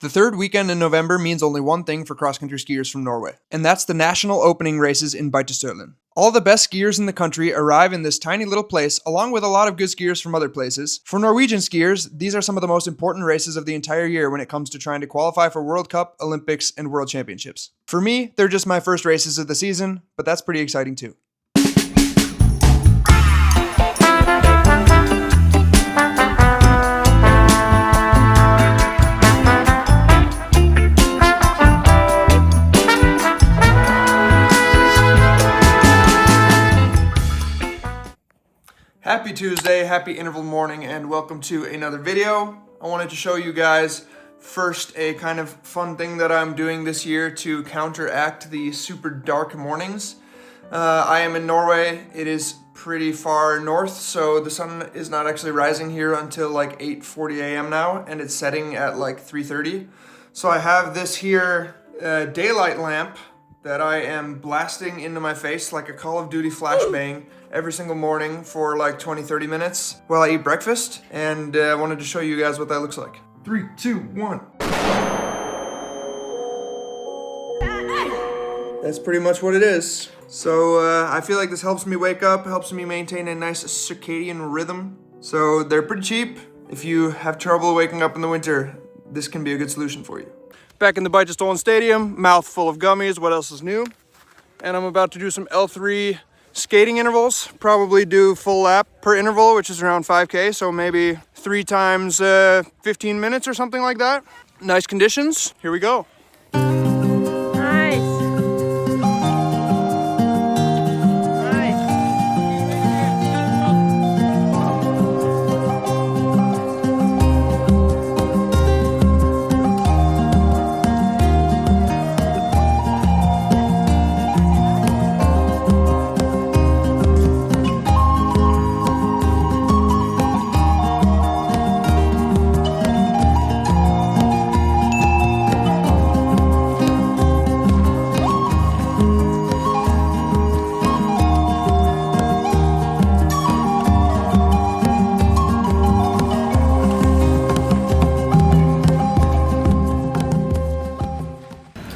The third weekend in November means only one thing for cross-country skiers from Norway, and that's the national opening races in Beitostølen. All the best skiers in the country arrive in this tiny little place, along with a lot of good skiers from other places. For Norwegian skiers, these are some of the most important races of the entire year when it comes to trying to qualify for World Cup, Olympics, and World Championships. For me, they're just my first races of the season, but that's pretty exciting too. Happy Tuesday, happy interval morning, and welcome to another video. I wanted to show you guys first a kind of fun thing that I'm doing this year to counteract the super dark mornings. I am in Norway. It is pretty far north, so the sun is not actually rising here until like 8:40 a.m. now, and it's setting at like 3:30. So I have this here daylight lamp that I am blasting into my face like a Call of Duty flashbang every single morning for like 20-30 minutes while I eat breakfast, and I wanted to show you guys what that looks like. 3, 2, 1. That's pretty much what it is. So I feel like this helps me wake up, helps me maintain a nice circadian rhythm. So they're pretty cheap. If you have trouble waking up in the winter, this can be a good solution for you. Back in the Beitostølen Stadium, mouth full of gummies, what else is new? And I'm about to do some L3 skating intervals, probably do full lap per interval, which is around 5K, so maybe 3 times 15 minutes or something like that. Nice conditions, here we go.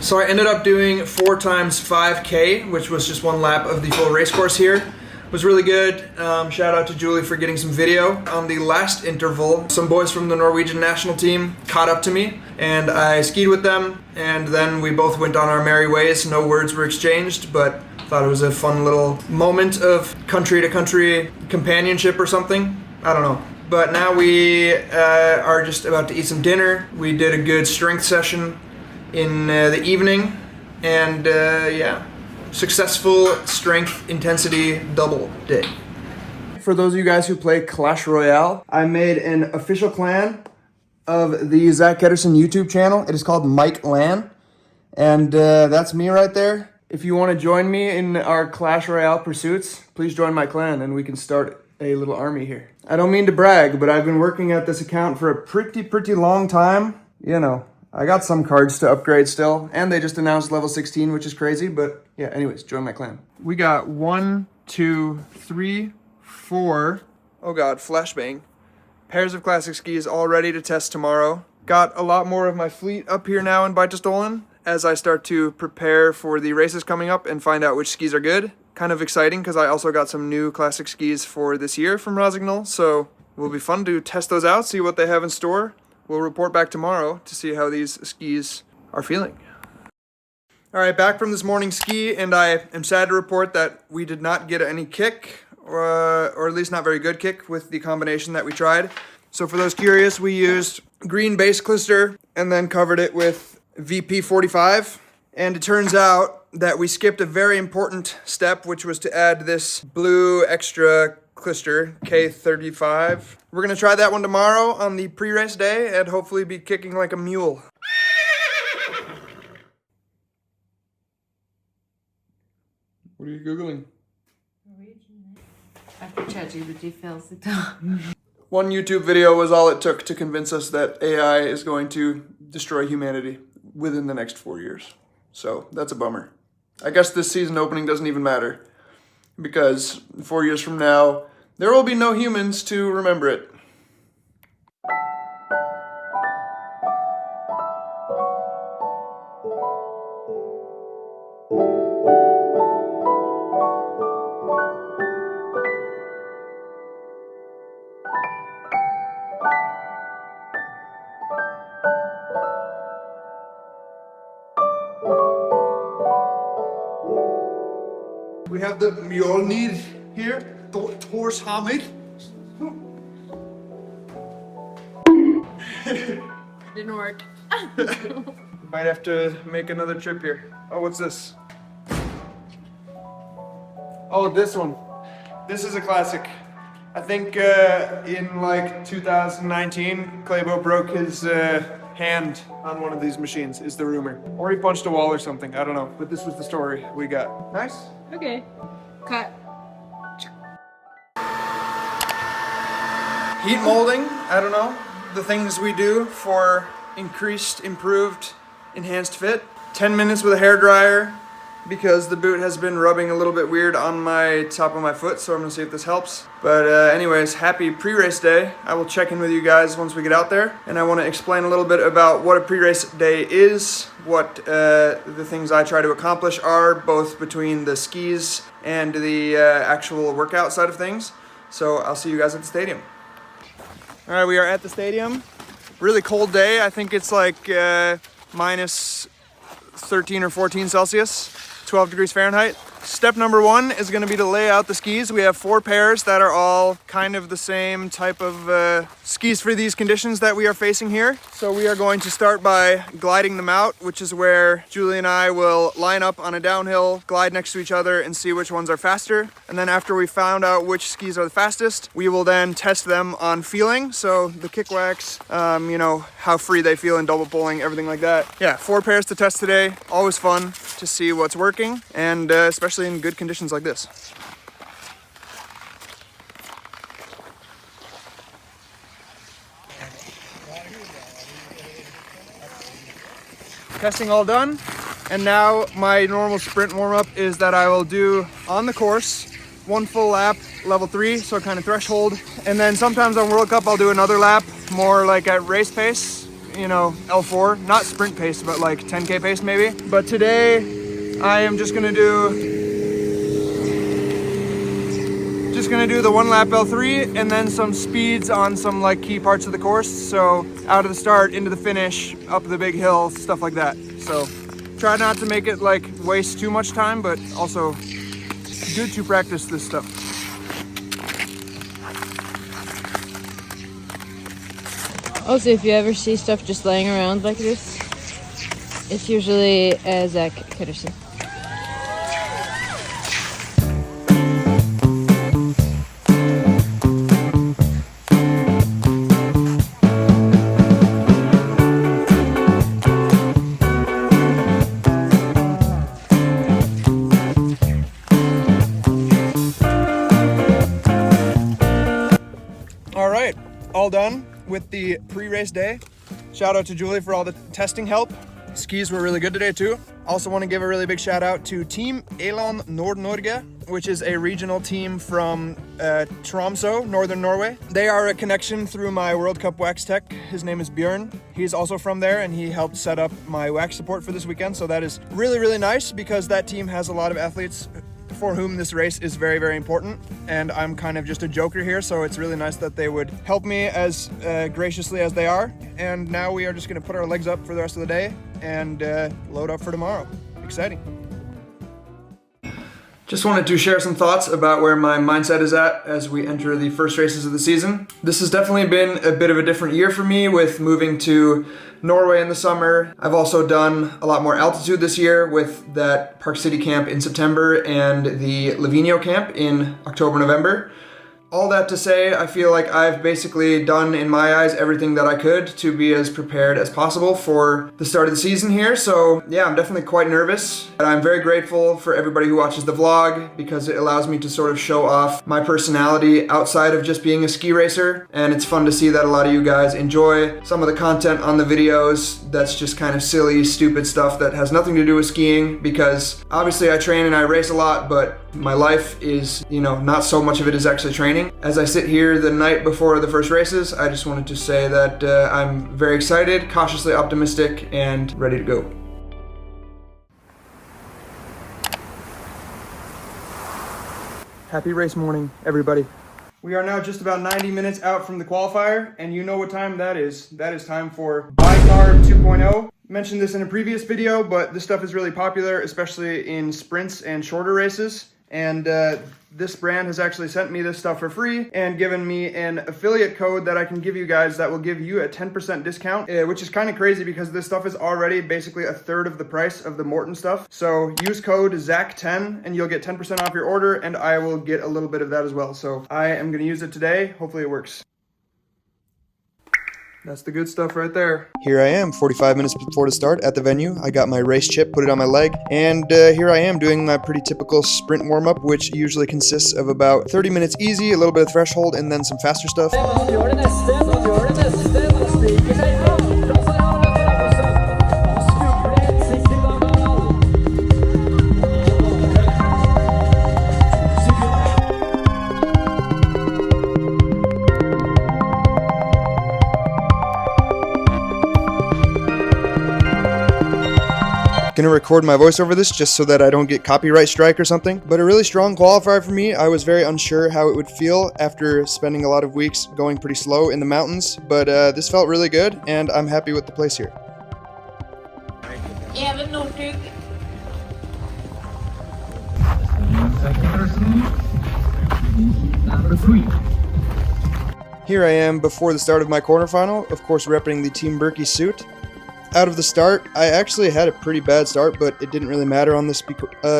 So I ended up doing 4 times 5K, which was just 1 lap of the full race course here. It was really good. Shout out to Julie for getting some video. On the last interval, some boys from the Norwegian national team caught up to me, and I skied with them, and then we both went on our merry ways. No words were exchanged, but thought it was a fun little moment of country-to-country companionship or something. I don't know. But now we are just about to eat some dinner. We did a good strength session in the evening, and yeah, successful strength intensity double day. For those of you guys who play Clash Royale, I made an official clan of the Zach Ketterson YouTube channel. It is called Mike Lan, and that's me right there. If you want to join me in our Clash Royale pursuits, please join my clan and we can start a little army here. I don't mean to brag, but I've been working at this account for a pretty long time. You know, I got some cards to upgrade still, and they just announced level 16, which is crazy, but yeah, anyways, join my clan. We got 1, 2, 3, 4, oh god, flashbang, pairs of classic skis all ready to test tomorrow. Got a lot more of my fleet up here now in Beitostølen as I start to prepare for the races coming up and find out which skis are good. Kind of exciting because I also got some new classic skis for this year from Rosignol, so it will be fun to test those out, see what they have in store. We'll report back tomorrow to see how these skis are feeling. All right, back from this morning's ski, and I am sad to report that we did not get any kick, or at least not very good kick with the combination that we tried. So for those curious, we used green base clister and then covered it with VP45. And it turns out that we skipped a very important step, which was to add this blue extra clister, K35. We're gonna try that one tomorrow on the pre-race day and hopefully be kicking like a mule. What are you Googling? After ChatGPT fails it out. One YouTube video was all it took to convince us that AI is going to destroy humanity within the next 4 years. So that's a bummer. I guess this season opening doesn't even matter, because 4 years from now, there will be no humans to remember it. We have the Mjolnir here, Thor's hammer. Didn't work. Might have to make another trip here. Oh, what's this? Oh, this one. This is a classic. I think in like 2019, Klæbo broke his hand on one of these machines, is the rumor. Or he punched a wall or something, I don't know. But this was the story we got. Nice. Okay. Cut. Heat molding, I don't know. The things we do for increased, improved, enhanced fit. 10 minutes with a hairdryer because the boot has been rubbing a little bit weird on my top of my foot, so I'm gonna see if this helps. But anyways, happy pre-race day. I will check in with you guys once we get out there, and I want to explain a little bit about what a pre-race day is, what the things I try to accomplish are, both between the skis and the actual workout side of things. So I'll see you guys at the stadium. All right, we are at the stadium. Really cold day. I think it's like minus 13 or 14 Celsius, 12 degrees Fahrenheit. Step number one is going to be to lay out the skis. We have 4 pairs that are all kind of the same type of skis for these conditions that we are facing here. So we are going to start by gliding them out, which is where Julie and I will line up on a downhill, glide next to each other and see which ones are faster. And then after we found out which skis are the fastest, we will then test them on feeling. So the kick wax, you know, how free they feel in double pulling, everything like that. Yeah, 4 pairs to test today. Always fun to see what's working, and especially in good conditions like this. Testing all done, and now my normal sprint warm-up is that I will do on the course 1 full lap, level 3, so kind of threshold, and then sometimes on World Cup I'll do another lap, more like at race pace, you know, L4, not sprint pace, but like 10K pace maybe. But today I am just gonna do the 1 lap L3 and then some speeds on some like key parts of the course. So out of the start, into the finish, up the big hill, stuff like that. So try not to make it like waste too much time, but also good to practice this stuff. Also, if you ever see stuff just laying around like this, it's usually Zach Ketterson. All right, all done with the pre-race day. Shout out to Julie for all the testing help. Skis were really good today too. Also want to give a really big shout out to Team Elon Nord-Norge, which is a regional team from Tromsø, northern Norway. They are a connection through my World Cup wax tech. His name is Björn. He's also from there, and he helped set up my wax support for this weekend. So that is really, really nice because that team has a lot of athletes for whom this race is very, very important. And I'm kind of just a joker here, so it's really nice that they would help me as graciously as they are. And now we are just gonna put our legs up for the rest of the day and load up for tomorrow. Exciting. Just wanted to share some thoughts about where my mindset is at as we enter the first races of the season. This has definitely been a bit of a different year for me with moving to Norway in the summer. I've also done a lot more altitude this year with that Park City camp in September and the Livigno camp in October, November. All that to say, I feel like I've basically done, in my eyes, everything that I could to be as prepared as possible for the start of the season here. So yeah, I'm definitely quite nervous. And I'm very grateful for everybody who watches the vlog because it allows me to sort of show off my personality outside of just being a ski racer. And it's fun to see that a lot of you guys enjoy some of the content on the videos that's just kind of silly, stupid stuff that has nothing to do with skiing, because obviously I train and I race a lot, but my life is, you know, not so much of it is actually training. training. As I sit here the night before the first races, I just wanted to say that I'm very excited, cautiously optimistic, and ready to go. Happy race morning, everybody. We are now just about 90 minutes out from the qualifier, and you know what time that is. That is time for Bicarb 2.0. Mentioned this in a previous video, but this stuff is really popular, especially in sprints and shorter races. And this brand has actually sent me this stuff for free and given me an affiliate code that I can give you guys that will give you a 10% discount, which is kind of crazy because this stuff is already basically a third of the price of the Morton stuff. So use code ZAC10 and you'll get 10% off your order, and I will get a little bit of that as well. So I am going to use it today. Hopefully it works. That's the good stuff right there. Here I am, 45 minutes before the start at the venue. I got my race chip, put it on my leg, and here I am doing my pretty typical sprint warm-up, which usually consists of about 30 minutes easy, a little bit of threshold, and then some faster stuff. Gonna record my voice over this just so that I don't get copyright strike or something. But a really strong qualifier for me. I was very unsure how it would feel after spending a lot of weeks going pretty slow in the mountains, but this felt really good, and I'm happy with the place here. Here I am before the start of my quarterfinal, of course repping the Team Berkey suit. Out of the start, I actually had a pretty bad start, but it didn't really matter on this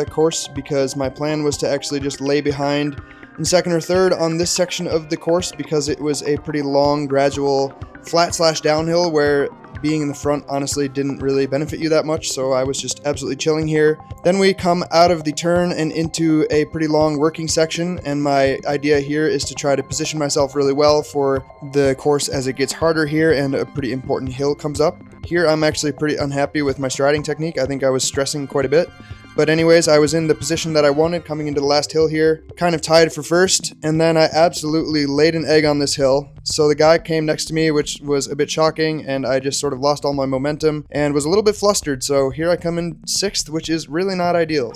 course because my plan was to actually just lay behind in second or third on this section of the course because it was a pretty long, gradual, flat/downhill where being in the front honestly didn't really benefit you that much, so I was just absolutely chilling here. Then we come out of the turn and into a pretty long working section, and my idea here is to try to position myself really well for the course as it gets harder here and a pretty important hill comes up. Here I'm actually pretty unhappy with my striding technique. I think I was stressing quite a bit. But anyways, I was in the position that I wanted coming into the last hill here, kind of tied for first, and then I absolutely laid an egg on this hill. So the guy came next to me, which was a bit shocking, and I just sort of lost all my momentum and was a little bit flustered. So here I come in sixth, which is really not ideal.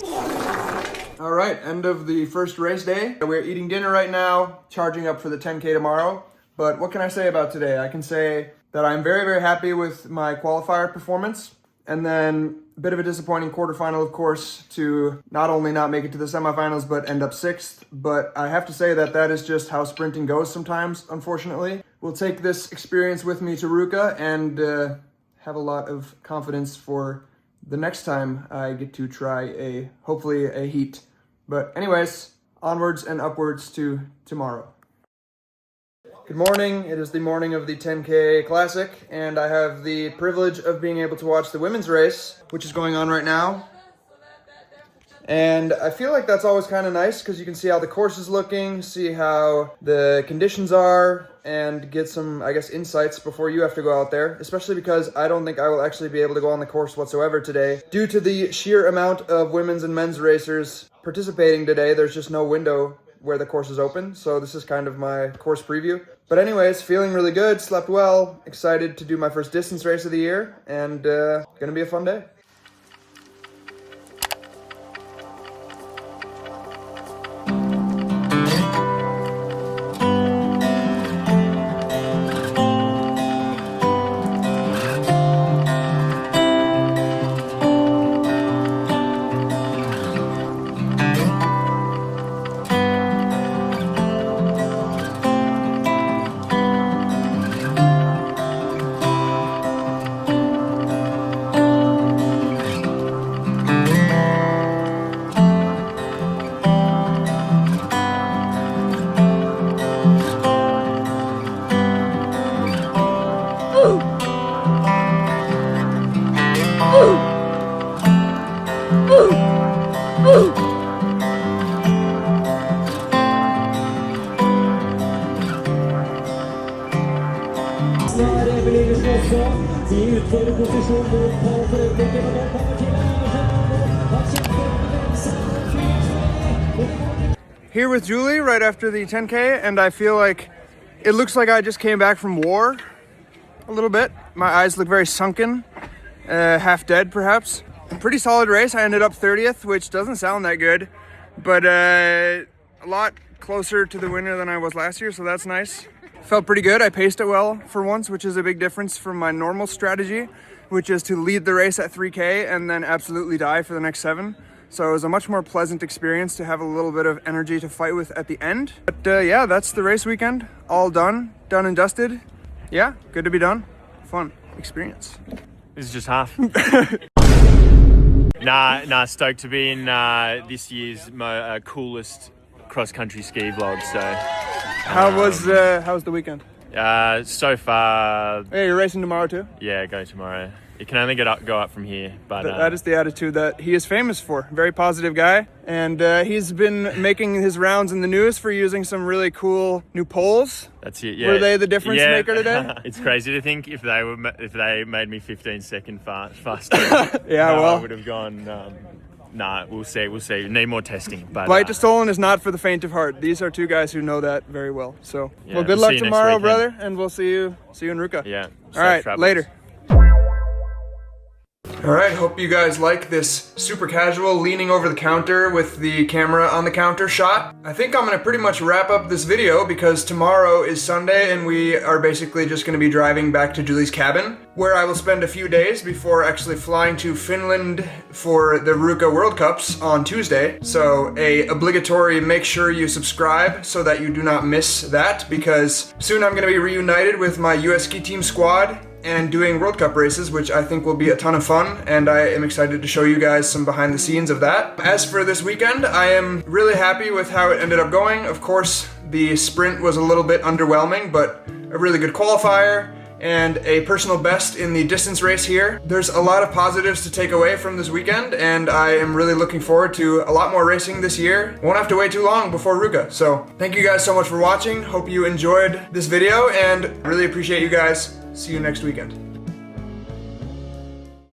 All right, end of the first race day. We're eating dinner right now, charging up for the 10K tomorrow. But what can I say about today? I can say that I'm very, very happy with my qualifier performance. And then a bit of a disappointing quarterfinal, of course, to not only not make it to the semifinals, but end up sixth. But I have to say that that is just how sprinting goes sometimes, unfortunately. We'll take this experience with me to Ruka and have a lot of confidence for the next time I get to try hopefully a heat. But anyways, onwards and upwards to tomorrow. Good morning, it is the morning of the 10K Classic, and I have the privilege of being able to watch the women's race, which is going on right now. And I feel like that's always kind of nice, because you can see how the course is looking, see how the conditions are, and get some, I guess, insights before you have to go out there, especially because I don't think I will actually be able to go on the course whatsoever today. Due to the sheer amount of women's and men's racers participating today, there's just no window where the course is open, so this is kind of my course preview. But anyways, feeling really good, slept well, excited to do my first distance race of the year, and gonna be a fun day. here with Julie right after the 10K, and I feel like it looks like I just came back from war a little bit. My eyes look very sunken, half dead perhaps. Pretty solid race. I ended up 30th, which doesn't sound that good, but a lot closer to the winner than I was last year, so that's nice. Felt pretty good. I paced it well for once, which is a big difference from my normal strategy, which is to lead the race at 3K and then absolutely die for the next 7. So it was a much more pleasant experience to have a little bit of energy to fight with at the end. But yeah, that's the race weekend. All done and dusted. Yeah, good to be done. Fun experience. This is just half. Nah, stoked to be in this year's coolest cross-country ski vlog. So, how's the weekend? So far. Hey, you're racing tomorrow too? Yeah, go tomorrow. You can only go up from here, but that is the attitude that he is famous for. Very positive guy, and he's been making his rounds in the news for using some really cool new poles. That's it. Yeah. Were they the difference maker today? It's crazy to think if they made me 15 seconds faster. Yeah, well, I would have gone. Nah, we'll see. Need more testing. But Beitostølen is not for the faint of heart. These are two guys who know that very well. So, yeah, well, good luck tomorrow, brother, and we'll see you in Ruka. Yeah. All right, travels. later. Alright, hope you guys like this super casual leaning over the counter with the camera on the counter shot. I think I'm gonna pretty much wrap up this video because tomorrow is Sunday and we are basically just gonna be driving back to Julie's cabin, where I will spend a few days before actually flying to Finland for the Ruka World Cups on Tuesday. So a obligatory make sure you subscribe so that you do not miss that, because soon I'm gonna be reunited with my US ski team squad and doing World Cup races, which I think will be a ton of fun, and I am excited to show you guys some behind the scenes of that. As for this weekend, I am really happy with how it ended up going. Of course, the sprint was a little bit underwhelming, but a really good qualifier and a personal best in the distance race here. There's a lot of positives to take away from this weekend, and I am really looking forward to a lot more racing this year. Won't have to wait too long before Ruka. So thank you guys so much for watching. Hope you enjoyed this video and really appreciate you guys. See you next weekend.